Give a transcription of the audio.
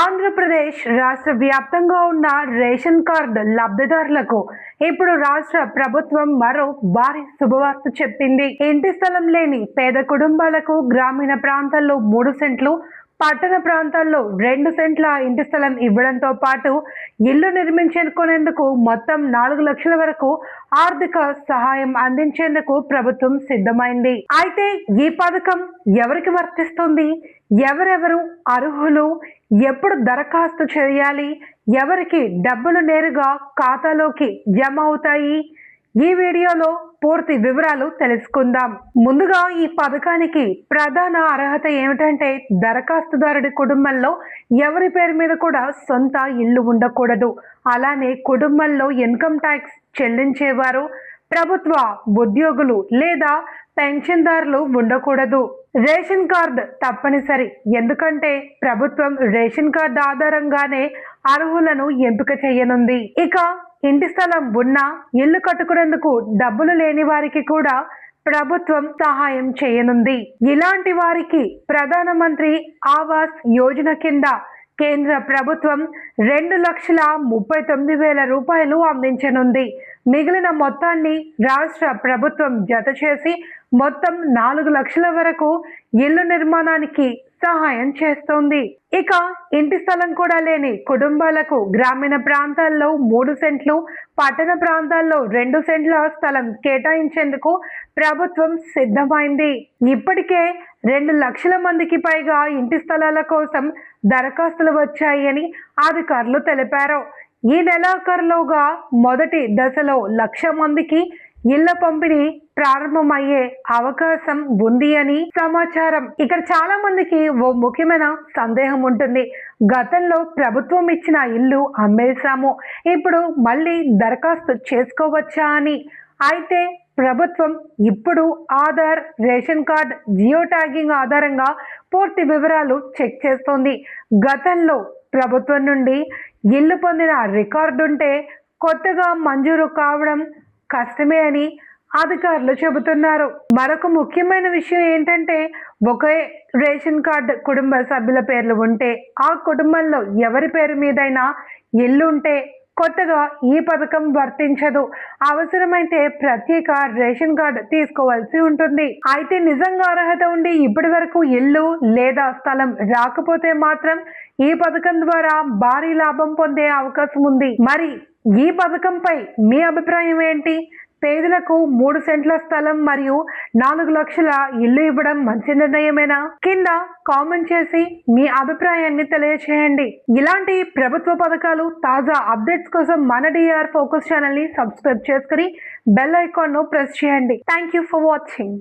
ఆంధ్రప్రదేశ్ రాష్ట్ర వ్యాప్తంగా ఉన్న రేషన్ కార్డు లబ్ధిదారులకు ఇప్పుడు రాష్ట్ర ప్రభుత్వం మరో భారీ శుభవార్త చెప్పింది. ఇంటి స్థలం లేని పేద కుటుంబాలకు గ్రామీణ ప్రాంతాల్లో 3 సెంట్లు, పట్టణ ప్రాంతాల్లో 2 సెంట్ల ఇంటి స్థలం ఇవ్వడంతో పాటు ఇల్లు నిర్మించుకునేందుకు మొత్తం 4 లక్షల వరకు ఆర్థిక సహాయం అందించేందుకు ప్రభుత్వం సిద్ధమైంది. అయితే ఈ పథకం ఎవరికి వర్తిస్తుంది, ఎవరెవరు అర్హులు, ఎప్పుడు దరఖాస్తు చేయాలి, ఎవరికి డబ్బులు నేరుగా ఖాతాలోకి జమ అవుతాయి, ఈ వీడియోలో పూర్తి వివరాలు తెలుసుకుందాం. ముందుగా ఈ పథకానికి ప్రధాన అర్హత ఏమిటంటే దరఖాస్తుదారుడి కుటుంబంలో ఎవరి పేరు మీద కూడా సొంత ఇల్లు ఉండకూడదు. అలానే కుటుంబంలో ఇన్కమ్ ట్యాక్స్ చెల్లించేవారు, ప్రభుత్వ ఉద్యోగులు లేదా పెన్షన్దారులు ఉండకూడదు. రేషన్ కార్డు తప్పనిసరి, ఎందుకంటే ప్రభుత్వం రేషన్ కార్డు ఆధారంగానే అర్హులను ఎంపిక చేయనుంది. ఇక ఇంటి స్థలం ఉన్నా ఇల్లు కట్టుకునేందుకు డబ్బులు లేని వారికి కూడా ప్రభుత్వం సహాయం చేయనుంది. ఇలాంటి వారికి ప్రధానమంత్రి ఆవాస్ యోజన కింద కేంద్ర ప్రభుత్వం 2,39,000 రూపాయలు అందించనుంది. మిగిలిన మొత్తాన్ని రాష్ట్ర ప్రభుత్వం జత చేసి మొత్తం 4 లక్షల వరకు ఇల్లు నిర్మాణానికి సహాయం చేస్తోంది. ఇక ఇంటి స్థలం కూడా లేని కుటుంబాలకు గ్రామీణ ప్రాంతాల్లో 3 సెంట్లు, పట్టణ ప్రాంతాల్లో 2 సెంట్ల స్థలం కేటాయించేందుకు ప్రభుత్వం సిద్ధమైంది. ఇప్పటికే 2 లక్షల మందికి పైగా ఇంటి స్థలాల కోసం దరఖాస్తులు వచ్చాయని అధికారులు తెలిపారు. ఈ నెలాఖరులోగా మొదటి దశలో 1,00,000 మందికి ఇళ్ల పంపిణీ ప్రారంభమయ్యే అవకాశం ఉంది అని సమాచారం. ఇక్కడ చాలా మందికి ఓ ముఖ్యమైన సందేహం ఉంటుంది. గతంలో ప్రభుత్వం ఇచ్చిన ఇల్లు అమ్మేశాము, ఇప్పుడు మళ్ళీ దరఖాస్తు చేసుకోవచ్చా అని. అయితే ప్రభుత్వం ఇప్పుడు Aadhaar, ration card, geo tagging ఆధారంగా పూర్తి వివరాలు చెక్ చేస్తోంది. గతంలో ప్రభుత్వం నుండి ఇల్లు పొందిన రికార్డు ఉంటే కొత్తగా మంజూరు కావడం కష్టమే అని అధికారులు చెబుతున్నారు. మరొక ముఖ్యమైన విషయం ఏంటంటే ఒకే రేషన్ కార్డు కుటుంబ సభ్యుల పేర్లు ఉంటే ఆ కుటుంబంలో ఎవరి పేరు మీదైనా ఇల్లు ఉంటే కొత్తగా ఈ పథకం వర్తించదు. అవసరమైతే ప్రత్యేక రేషన్ కార్డు తీసుకోవాల్సి ఉంటుంది. అయితే నిజంగా అర్హత ఉండి ఇప్పటి వరకు ఇల్లు లేదా స్థలం రాకపోతే మాత్రం ఈ పథకం ద్వారా భారీ లాభం పొందే అవకాశం ఉంది. మరి ఈ పథకంపై మీ అభిప్రాయం ఏంటి? పేదలకు 3 సెంట్ల స్థలం మరియు 4 లక్షల ఇల్లు ఇవ్వడం మంచి నిర్ణయమేనా? కింద కామెంట్ చేసి మీ అభిప్రాయాన్ని తెలియచేయండి. ఇలాంటి ప్రభుత్వ పథకాలు, తాజా అప్డేట్స్ కోసం మన డిఆర్ ఫోకస్ ఛానల్ ని సబ్స్క్రైబ్ చేసుకుని బెల్ ఐకాన్ ను ప్రెస్ చేయండి. Thank you for watching.